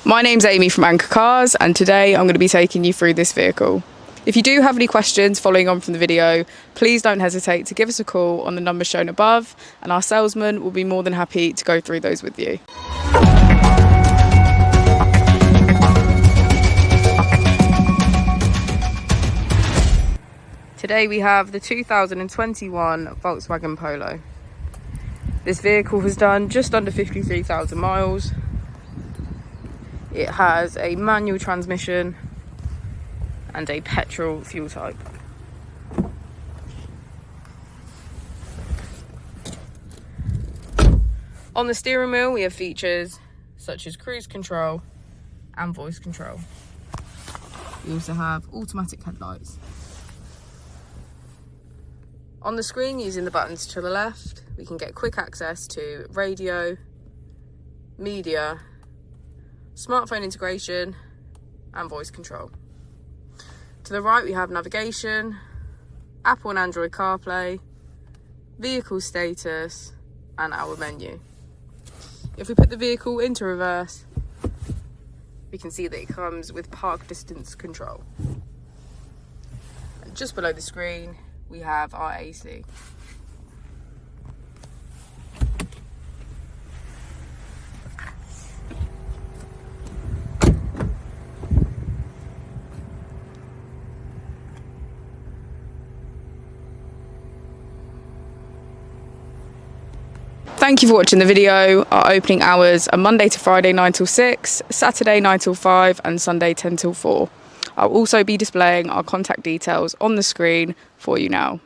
My name's Amy from Anchor Cars, and today I'm going to be taking you through this vehicle. If you do have any questions following on from the video, please don't hesitate to give us a call on the number shown above, and our salesman will be more than happy to go through those with you. Today we have the 2021 Volkswagen Polo. This vehicle has done just under 53,000 miles. It has a manual transmission and a petrol fuel type. On the steering wheel we have features such as cruise control and voice control. We also have automatic headlights. On the screen, using the buttons to the left, we can get quick access to radio, media, smartphone integration and voice control. To the right we have navigation, Apple and Android CarPlay, vehicle status and our menu. If we put the vehicle into reverse, we can see that it comes with park distance control. And just below the screen we have our AC. Thank you for watching the video. Our opening hours are Monday to Friday 9 till 6, Saturday 9 till 5 and Sunday 10 till 4. I'll also be displaying our contact details on the screen for you now.